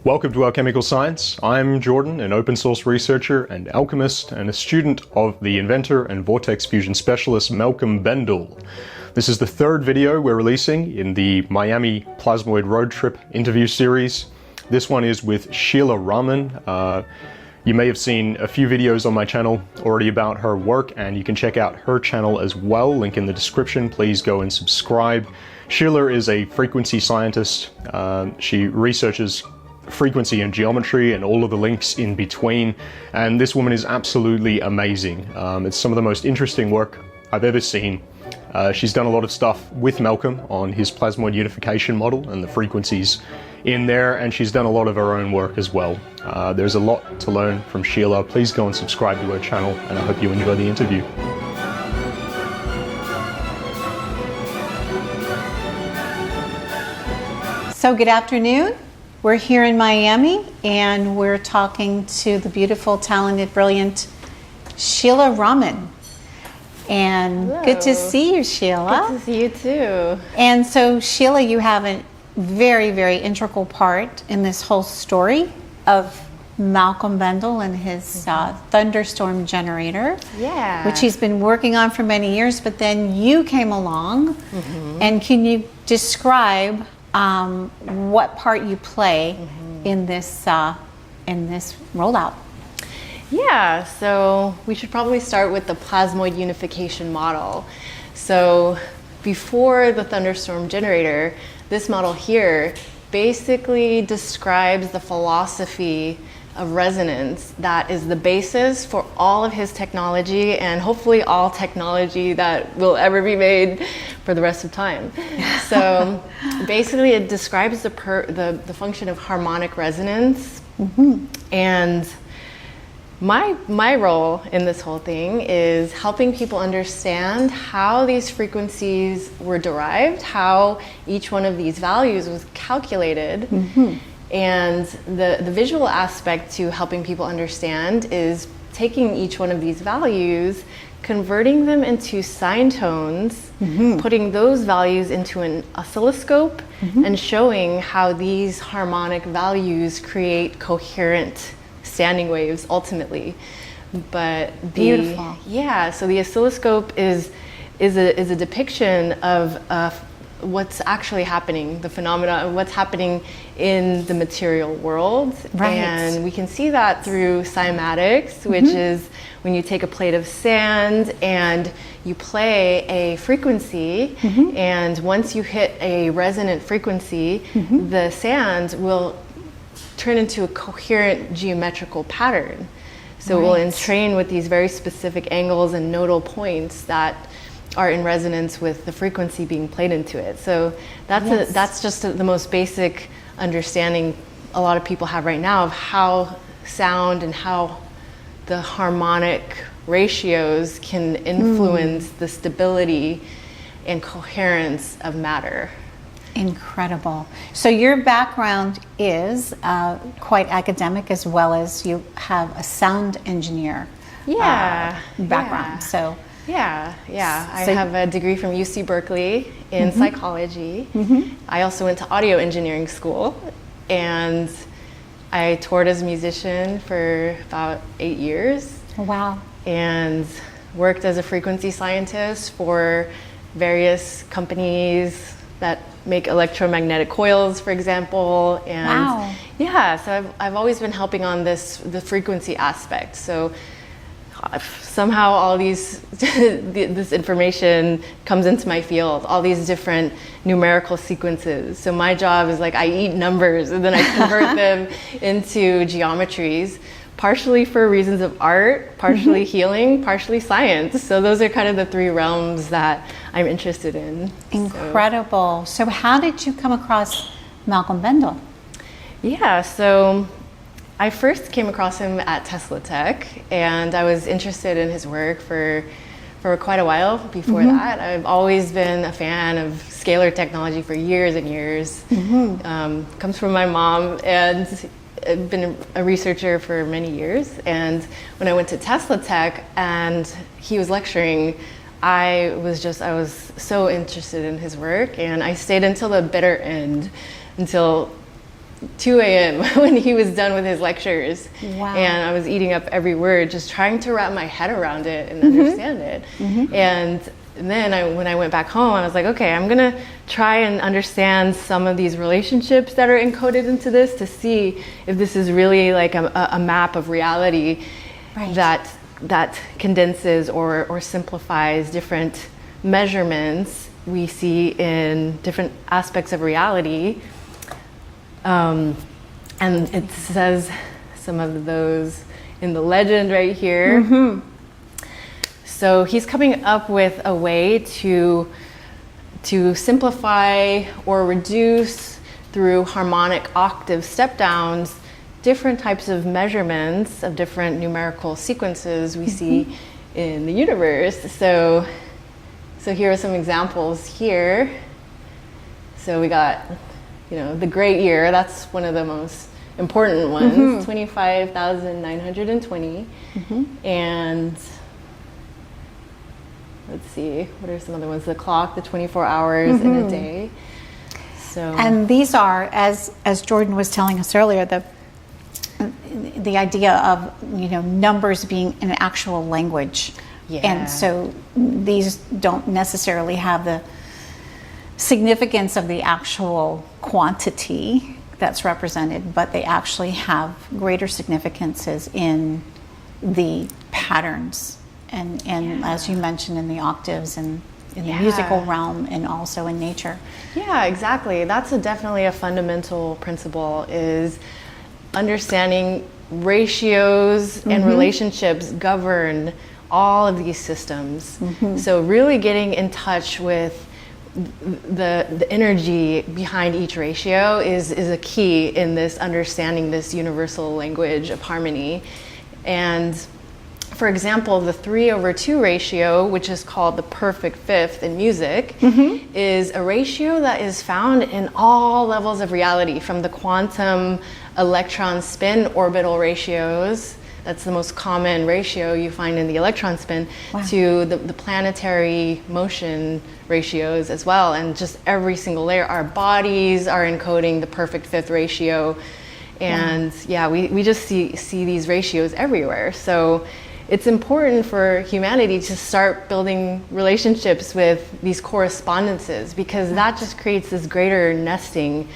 Welcome to Alchemical Science. I'm Jordan, an open source researcher and alchemist and a student of the inventor and vortex fusion specialist Malcolm Bendall. This is the third video we're releasing in the Miami Plasmoid Roadtrip interview series. This one is with Sheila Rahman. You may have seen a few videos on my channel already about her work, and you can check out her channel as well. Link in the description. Please go and subscribe. Sheila is a frequency scientist. She researches frequency and geometry and all of the links in between, and this woman is absolutely amazing. It's some of the most interesting work I've ever seen. She's done a lot of stuff with Malcolm on his plasmoid unification model and the frequencies in there, and she's done a lot of her own work as well. There's a lot to learn from Sheila. Please go and subscribe to her channel, and I hope you enjoy the interview. So good afternoon. We're here in Miami, and we're talking to the beautiful, talented, brilliant Sheila Rahman. And Hello. Good to see you, Sheila. Good to see you too. And so, Sheila, you have a very, very integral part in this whole story of Malcolm Bendall and his Thunderstorm generator, which he's been working on for many years, but then you came along. And can you describe what part you play in this rollout? Yeah, so we should probably start with the plasmoid unification model. So before the Thunderstorm generator, this model here basically describes the philosophy of resonance that is the basis for all of his technology, and hopefully all technology that will ever be made for the rest of time. So basically it describes the function of harmonic resonance. And my role in this whole thing is helping people understand how these frequencies were derived, how each one of these values was calculated. And the visual aspect to helping people understand is taking each one of these values, converting them into sine tones, putting those values into an oscilloscope, and showing how these harmonic values create coherent standing waves ultimately. But Beautiful. Yeah, so the oscilloscope is a depiction of what's actually happening, the phenomena of what's happening in the material world. And we can see that through cymatics, which is when you take a plate of sand and you play a frequency, and once you hit a resonant frequency, the sand will turn into a coherent geometrical pattern. So it will entrain with these very specific angles and nodal points that are in resonance with the frequency being played into it. So that's just the most basic understanding a lot of people have right now of how sound and how the harmonic ratios can influence the stability and coherence of matter. Incredible. So your background is quite academic, as well as you have a sound engineer background. So I have a degree from UC Berkeley in psychology. I also went to audio engineering school, and I toured as a musician for about 8 years. Wow. And worked as a frequency scientist for various companies that make electromagnetic coils, for example. And so I've always been helping on the frequency aspect. So somehow all these this information comes into my field, all these different numerical sequences. So my job is like I eat numbers and then I convert them into geometries, partially for reasons of art, partially healing, partially science. So those are kind of the three realms that I'm interested in. Incredible. So how did you come across Malcolm Bendall? Yeah, so I first came across him at Tesla Tech, and I was interested in his work for quite a while before that. I've always been a fan of scalar technology for years and years. Comes from my mom, and I've been a researcher for many years. And when I went to Tesla Tech and he was lecturing, I was so interested in his work, and I stayed until the bitter end, until 2 a.m. when he was done with his lectures. Wow. And I was eating up every word, just trying to wrap my head around it and understand it. And then when I went back home, I was like, okay, I'm going to try and understand some of these relationships that are encoded into this to see if this is really like a map of reality that condenses or simplifies different measurements we see in different aspects of reality. And it says some of those in the legend right here. So he's coming up with a way to simplify or reduce through harmonic octave step downs different types of measurements of different numerical sequences we see in the universe. So here are some examples here. So we got, the great year. That's one of the most important ones, 25,920. And let's see, what are some other ones? The clock, the 24 hours in a day. So, and these are, as Jordan was telling us earlier, the idea of numbers being an actual language. And so these don't necessarily have the significance of the actual quantity that's represented, but they actually have greater significances in the patterns and as you mentioned, in the octaves and in the musical realm and also in nature. Yeah, exactly. That's definitely a fundamental principle, is understanding ratios and relationships govern all of these systems. So really getting in touch with the energy behind each ratio is a key in this understanding this universal language of harmony. And for example, the 3/2 ratio, which is called the perfect fifth in music, is a ratio that is found in all levels of reality, from the quantum electron spin orbital ratios. That's the most common ratio you find in the electron spin, to the planetary motion ratios as well. And just every single layer, our bodies are encoding the perfect fifth ratio. And we just see these ratios everywhere. So it's important for humanity to start building relationships with these correspondences, because that just creates this greater nesting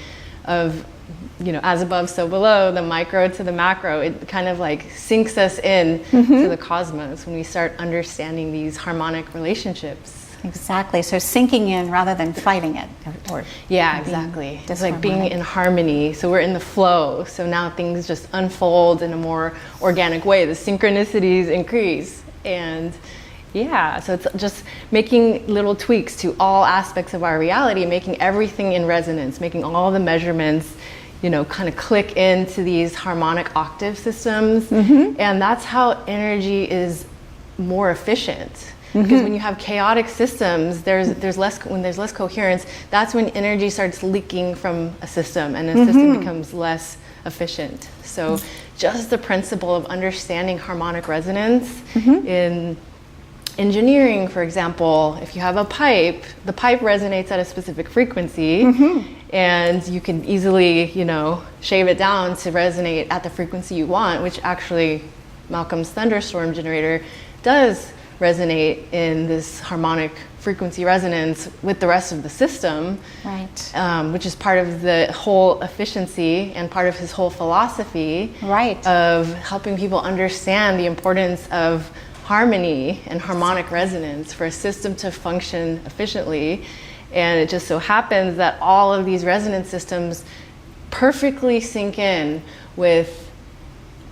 of, as above, so below, the micro to the macro. It kind of like sinks us in to the cosmos when we start understanding these harmonic relationships. Exactly. So sinking in rather than fighting it. Exactly. It's like being in harmony. So we're in the flow. So now things just unfold in a more organic way. The synchronicities increase. And so it's just making little tweaks to all aspects of our reality, making everything in resonance, making all the measurements, kind of click into these harmonic octave systems. And that's how energy is more efficient. Because when you have chaotic systems, there's less coherence. That's when energy starts leaking from a system, and a system becomes less efficient. So just the principle of understanding harmonic resonance in engineering, for example, if you have a pipe, the pipe resonates at a specific frequency, and you can easily, shave it down to resonate at the frequency you want, which actually Malcolm's Thunderstorm generator does resonate in this harmonic frequency resonance with the rest of the system, which is part of the whole efficiency and part of his whole philosophy of helping people understand the importance of harmony and harmonic resonance for a system to function efficiently. And it just so happens that all of these resonance systems perfectly sync in with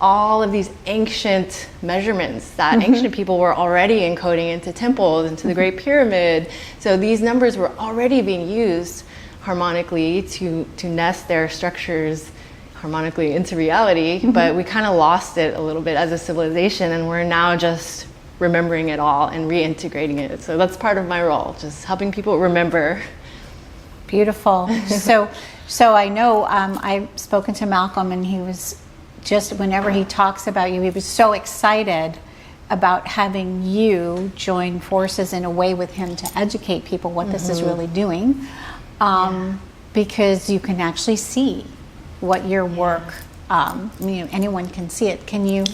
all of these ancient measurements that ancient people were already encoding into temples, into the Great Pyramid. So these numbers were already being used harmonically to nest their structures harmonically into reality, but we kind of lost it a little bit as a civilization, and we're now just remembering it all and reintegrating it. So that's part of my role, just helping people remember. Beautiful. So I know I've spoken to Malcolm, and he was just, whenever he talks about you, he was so excited about having you join forces in a way with him to educate people what this is really doing, because you can actually see what your work, anyone can see it. Can you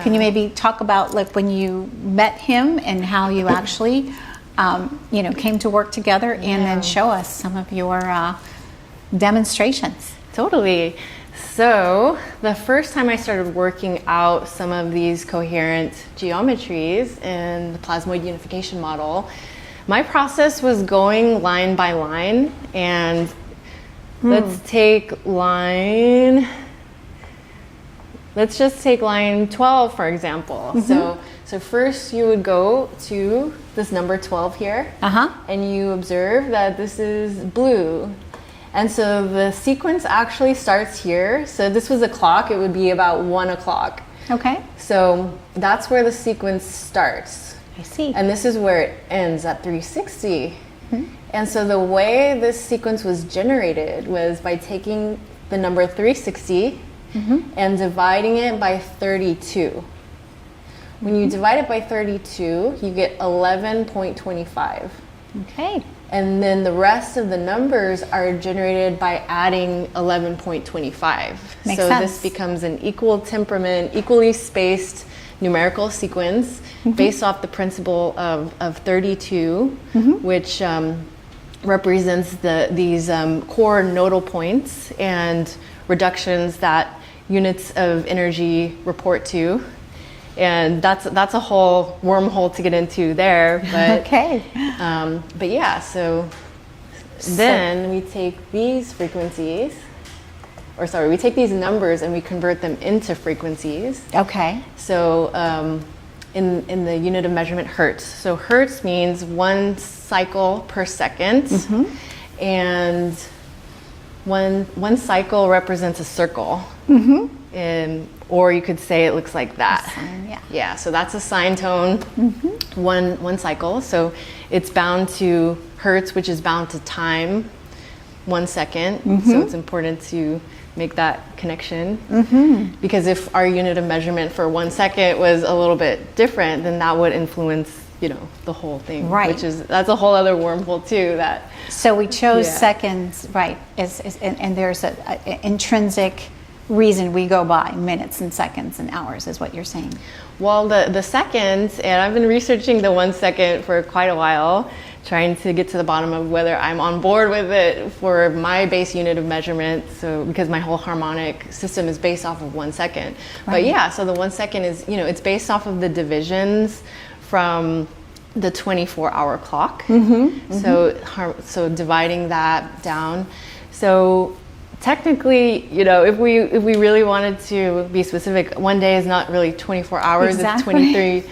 maybe talk about like when you met him and how you actually, came to work together, and then show us some of your demonstrations? Totally. So the first time I started working out some of these coherent geometries in the plasmoid unification model, my process was going line by line, and let's just take line 12, for example. So first you would go to this number 12 here, and you observe that this is blue. And so the sequence actually starts here. So this was a clock, it would be about 1 o'clock. Okay. So that's where the sequence starts. I see. And this is where it ends at 360. And so the way this sequence was generated was by taking the number 360 and dividing it by 32. When you divide it by 32, you get 11.25. Okay. And then the rest of the numbers are generated by adding 11.25. Makes so sense. this becomes an equal temperament, equally spaced numerical sequence based off the principle of 32, which represents these core nodal points and reductions that units of energy report to. And that's a whole wormhole to get into there. But, okay. But yeah, so then we take these frequencies, we take these numbers and we convert them into frequencies. Okay. So in the unit of measurement hertz. So hertz means 1 cycle per second, and one cycle represents a circle. Or you could say it looks like that. Yeah, so that's a sine tone, one cycle. So it's bound to hertz, which is bound to time, 1 second. So it's important to make that connection. Because if our unit of measurement for 1 second was a little bit different, then that would influence, the whole thing. Right. That's a whole other wormhole too. So we chose seconds, right? And there's an intrinsic reason we go by minutes and seconds and hours, is what you're saying. Well, the seconds, and I've been researching the 1 second for quite a while, trying to get to the bottom of whether I'm on board with it for my base unit of measurement. So because my whole harmonic system is based off of 1 second. Right. But yeah, so the 1 second is, it's based off of the divisions from the 24-hour clock. So dividing that down. So technically, if we really wanted to be specific, 1 day is not really 24 hours. Exactly. It's 23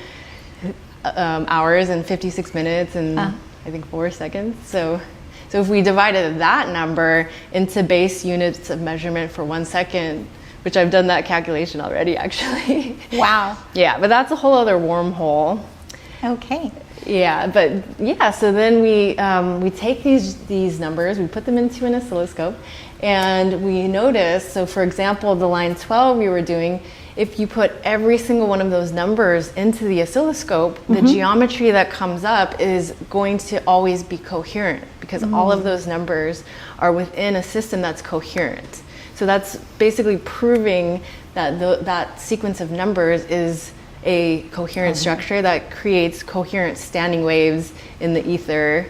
hours and 56 minutes and I think 4 seconds. So if we divided that number into base units of measurement for 1 second, which I've done that calculation already, actually. Wow. Yeah, but that's a whole other wormhole. Okay. Yeah, but yeah, so then we take these numbers, we put them into an oscilloscope, and we notice, so for example, the line 12 we were doing, if you put every single one of those numbers into the oscilloscope, the geometry that comes up is going to always be coherent, because all of those numbers are within a system that's coherent. So that's basically proving that that sequence of numbers is a coherent structure that creates coherent standing waves in the ether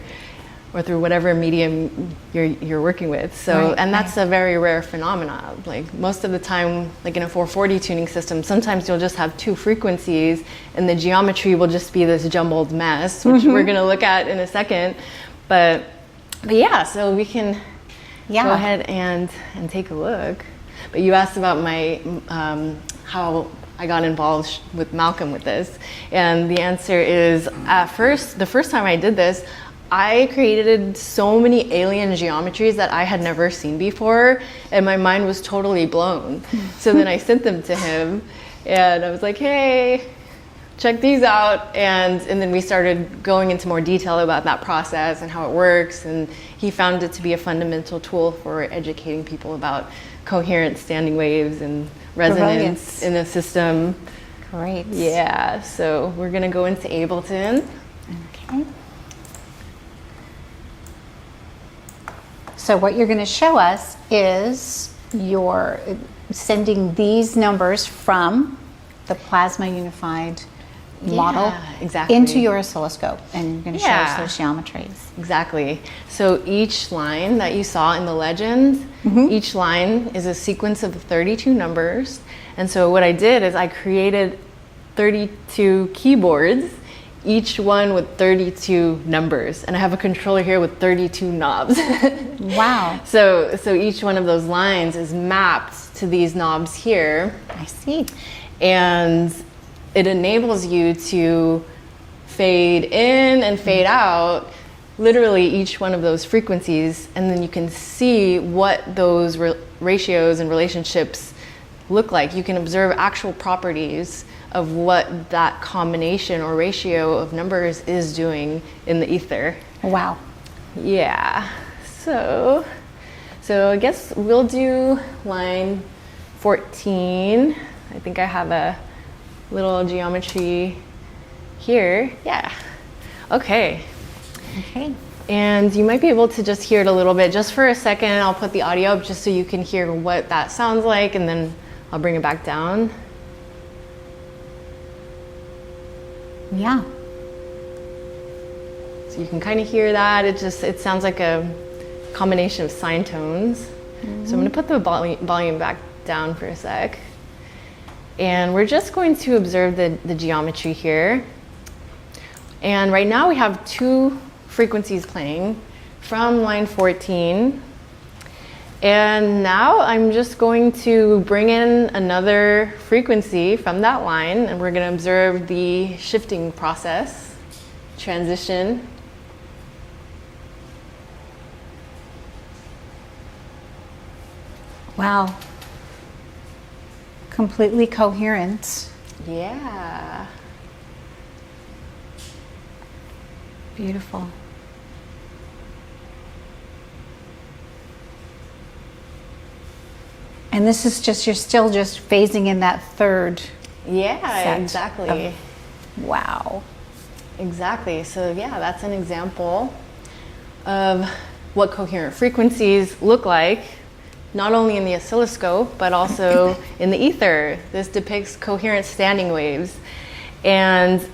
or through whatever medium you're working with. So, and that's a very rare phenomenon. Like most of the time, like in a 440 tuning system, sometimes you'll just have 2 frequencies and the geometry will just be this jumbled mess, which we're gonna look at in a second. But yeah, so we can go ahead and take a look. But you asked about my, how I got involved with Malcolm with this. And the answer is, the first time I did this, I created so many alien geometries that I had never seen before, and my mind was totally blown. So then I sent them to him, and I was like, hey, check these out. And then we started going into more detail about that process and how it works. And he found it to be a fundamental tool for educating people about coherent standing waves and resonance in a system. Great. Yeah, so we're gonna go into Ableton. Okay. So what you're gonna show us is you're sending these numbers from the plasma unified model into your oscilloscope, and you're going to show us those geometries. Exactly. So each line that you saw in the legend, each line is a sequence of 32 numbers. And so what I did is I created 32 keyboards, each one with 32 numbers. And I have a controller here with 32 knobs. Wow. So each one of those lines is mapped to these knobs here. I see. And it enables you to fade in and fade out literally each one of those frequencies, and then you can see what those ratios and relationships look like. You can observe actual properties of what that combination or ratio of numbers is doing in the ether. Wow. Yeah. So I guess we'll do line 14. I think I have a little geometry here. Yeah. Okay. Okay. And you might be able to just hear it a little bit. Just for a second, I'll put the audio up just so you can hear what that sounds like, and then I'll bring it back down. Yeah. So you can kind of hear that. It sounds like a combination of sine tones. So I'm going to put the volume back down for a sec. And we're just going to observe the geometry here. And right now we have two frequencies playing from line 14. And now I'm just going to bring in another frequency from that line, and we're going to observe the shifting process, transition. Wow. Completely coherent. Yeah. Beautiful. And this is just, you're still just phasing in that third. Yeah, exactly. Wow. Exactly. So yeah, that's an example of what coherent frequencies look like, not only in the oscilloscope, but also in the ether. This depicts coherent standing waves. And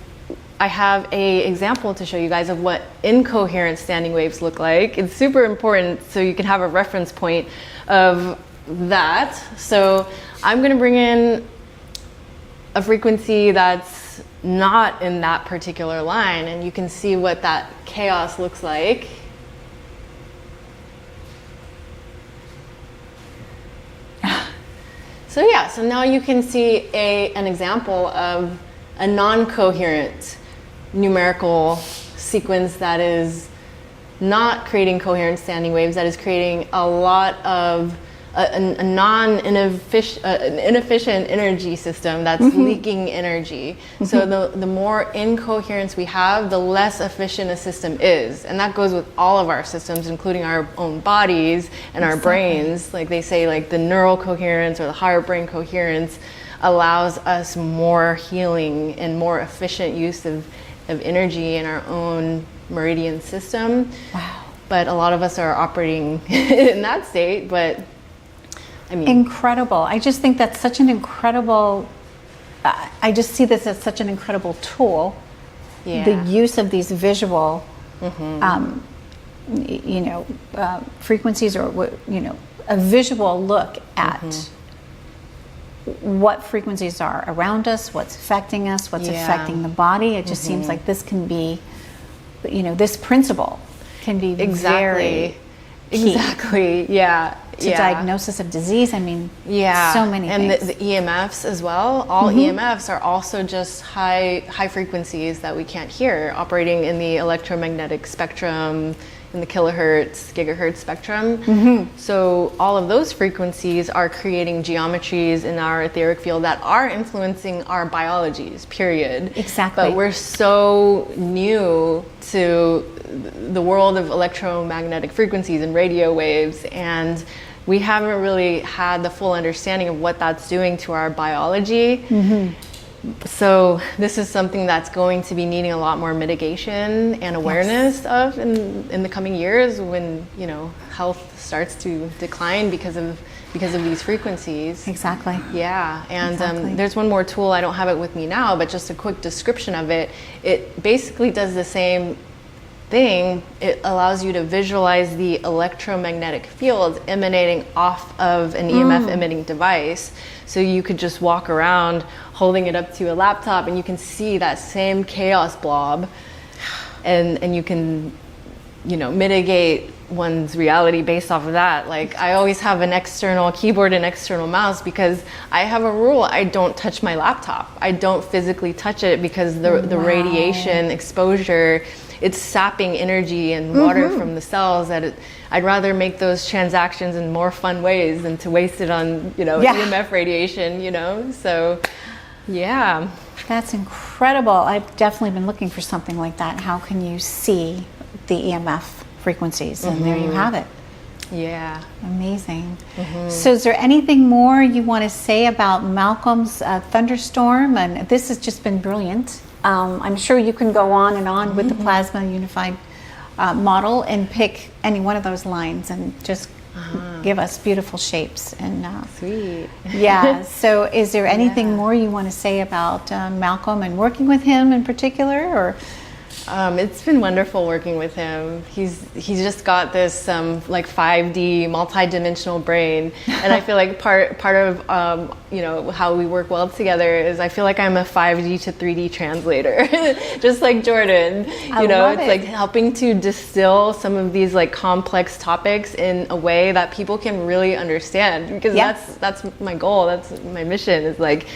I have an example to show you guys of what incoherent standing waves look like. It's super important so you can have a reference point of that. So I'm going to bring in a frequency that's not in that particular line, and you can see what that chaos looks like. So yeah, so now you can see an example of a non-coherent numerical sequence that is not creating coherent standing waves, that is creating a lot of an inefficient energy system that's leaking energy. So the more incoherence we have, the less efficient a system is. And that goes with all of our systems, including our own bodies and our brains. Like they say, like the neural coherence or the higher brain coherence allows us more healing and more efficient use of energy in our own meridian system. Wow. But a lot of us are operating in that state, but I mean, incredible. I just think that's such an incredible, I just see this as such an incredible tool. Yeah. The use of these visual, frequencies, or, a visual look at what frequencies are around us, what's affecting us, what's affecting the body. It just seems like this can be, this principle can be very key. To diagnosis of disease. I mean, so many things. And the EMFs as well. All EMFs are also just high frequencies that we can't hear, operating in the electromagnetic spectrum, in the kilohertz, gigahertz spectrum. So all of those frequencies are creating geometries in our etheric field that are influencing our biologies, period. Exactly. But we're so new to the world of electromagnetic frequencies and radio waves, and we haven't really had the full understanding of what that's doing to our biology. So this is something that's going to be needing a lot more mitigation and awareness of in the coming years, when health starts to decline because of because of these frequencies. Exactly. Yeah, and Exactly. There's one more tool. I don't have it with me now, but just a quick description of it. It basically does the same thing. It allows you to visualize the electromagnetic fields emanating off of an EMF emitting device. So you could just walk around holding it up to a laptop and you can see that same chaos blob, and you can, you know, mitigate one's reality based off of that. Like, I always have an external keyboard and external mouse because I have a rule: I don't touch my laptop. I don't physically touch it because the radiation exposure, it's sapping energy and water from the cells. I'd rather make those transactions in more fun ways than to waste it on, you know, EMF radiation, you know. So yeah, that's incredible. I've definitely been looking for something like that. How can you see the EMF frequencies? And there you have it. Yeah, amazing. So is there anything more you want to say about Malcolm's Thunderstorm? And this has just been brilliant. I'm sure you can go on and on with the Plasma Unified model and pick any one of those lines and just give us beautiful shapes. And sweet. Yeah. So is there anything more you want to say about Malcolm and working with him in particular? Or it's been wonderful working with him. He's just got this like 5D multi-dimensional brain, and I feel like part of you know, how we work well together is I feel like I'm a 5D to 3D translator, just like Jordan. You know, it's like helping to distill some of these like complex topics in a way that people can really understand, because that's my goal. That's my mission. Is like,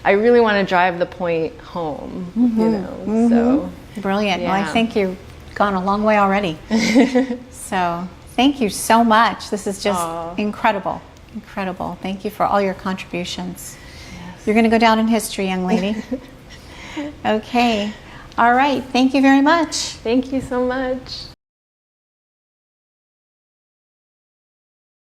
I really want to drive the point home. You know, so. Brilliant. Well, I think you've gone a long way already. So thank you so much. This is just incredible. Incredible. Thank you for all your contributions. Yes. You're going to go down in history, young lady. Okay. All right. Thank you very much. Thank you so much.